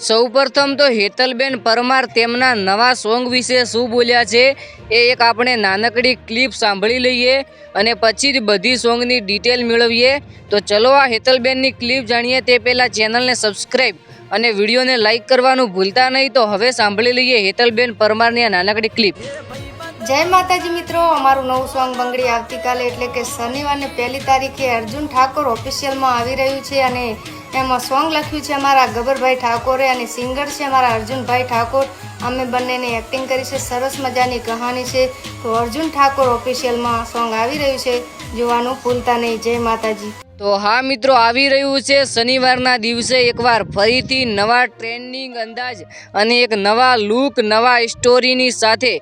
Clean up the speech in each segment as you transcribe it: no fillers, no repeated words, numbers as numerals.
સૌપ્રથમ તો હેતલબેન પરમાર તેમના નવા સોંગ વિશે શું બોલ્યા છે એ એક આપણે નાનકડી ક્લિપ સાંભળી લઈએ અને પછી જ બધી સોંગની ડિટેલ મેળવીએ। તો ચલો આ હેતલબેનની ક્લિપ જાણીએ તે પહેલાં ચેનલને સબસ્ક્રાઈબ અને વિડીયોને લાઇક કરવાનું ભૂલતા નહીં। તો હવે સાંભળી લઈએ હેતલબેન પરમારની આ નાનકડી ક્લિપ। જય માતાજી મિત્રો, અમારું નવું સોંગ બંગડી આવતીકાલે એટલે કે શનિવારને 1 તારીખે અર્જુન ઠાકોર ઓફિશિયલમાં આવી રહ્યું છે અને એમાં સોંગ લખ્યું છે અમારા ગબરભાઈ ઠાકોરે અને સિંગર છે અમારા અર્જુનભાઈ ઠાકોર। અમે બંનેની એક્ટિંગ કરી છે, સરસ મજાની કહાની છે। તો અર્જુન ઠાકોર ઓફિશિયલમાં સોંગ આવી રહ્યું છે, જોવાનું ભૂલતા નહીં। જય માતાજી। તો હા મિત્રો, આવી રહ્યું છે શનિવારના દિવસે એકવાર ફરીથી નવા ટ્રેન્ડિંગ અંદાજ અને એક નવા લુક નવા સ્ટોરીની સાથે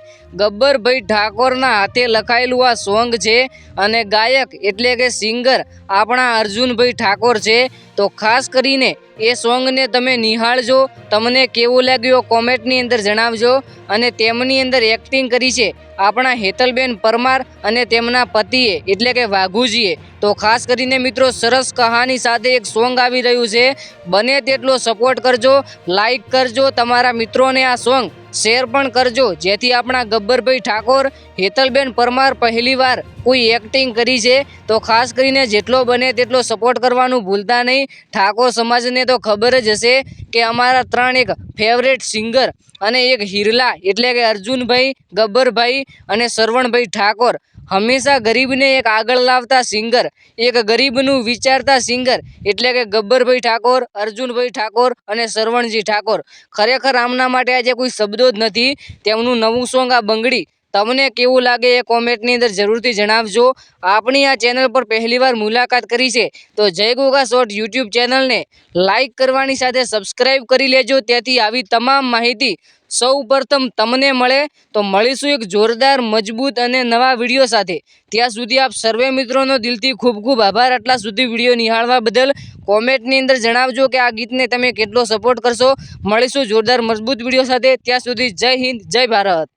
ગબ્બરભાઈ ઠાકોરના હાથે લખાયેલું આ સોંગ છે અને ગાયક એટલે કે સિંગર આપણા અર્જુનભાઈ ઠાકોર છે। તો ખાસ કરીને એ સોંગને તમે નિહાળજો, તમને કેવું લાગ્યું કોમેન્ટની અંદર જણાવજો। અને તેમની અંદર એક્ટિંગ કરી છે આપણા હેતલબેન પરમાર અને તેમના પતિએ એટલે કે વાઘુજીએ। તો ખાસ કરીને મિત્રો સરસ કહાની સાથે એક સોંગ આવી રહ્યું છે, બને તેટલો સપોર્ટ કરજો, લાઈક કરજો, તમારા મિત્રોને આ સોંગ શેર પણ કરજો, જેથી આપણા ગબ્બરભાઈ ઠાકોર હેતલબેન પરમાર પહેલીવાર કોઈ એક્ટિંગ કરી છે। તો ખાસ કરીને જેટલો બને તેટલો સપોર્ટ કરવાનું ભૂલતા નહીં। ઠાકોર સમાજને તો ખબર જ હશે કે અમારા 3 એક ફેવરેટ સિંગર અને એક હિરલા એટલે કે અર્જુનભાઈ, ગબ્બરભાઈ અને સરવણભાઈ ઠાકોર હંમેશા ગરીબને એક આગળ લાવતા સિંગર, એક ગરીબનું વિચારતા સિંગર એટલે કે ગબ્બરભાઈ ઠાકોર, અર્જુનભાઈ ઠાકોર અને સરવણજી ઠાકોર। ખરેખર આમના માટે આજે કોઈ શબ્દો જ નથી। તેમનું નવું સોંગ આ બંગડી તમને કેવું લાગે એ કોમેન્ટની અંદર જરૂરથી જણાવજો। આપણી આ ચેનલ પર પહેલીવાર મુલાકાત કરી છે તો જય ગોગા શોર્ટ યુટ્યુબ ચેનલને લાઇક કરવાની સાથે સબસ્ક્રાઈબ કરી લેજો, તેથી આવી તમામ માહિતી સૌ પ્રથમ તમને મળે। તો મળીશું એક જોરદાર મજબૂત અને નવા વિડીયો સાથે। ત્યાં સુધી આપ સર્વે મિત્રોનો દિલથી ખૂબ ખૂબ આભાર। આટલા સુધી વિડીયો નિહાળવા બદલ કોમેન્ટની અંદર જણાવજો કે આ ગીતને તમે કેટલો સપોર્ટ કરશો। મળીશું જોરદાર મજબૂત વિડીયો સાથે, ત્યાં સુધી જય હિન્દ, જય ભારત।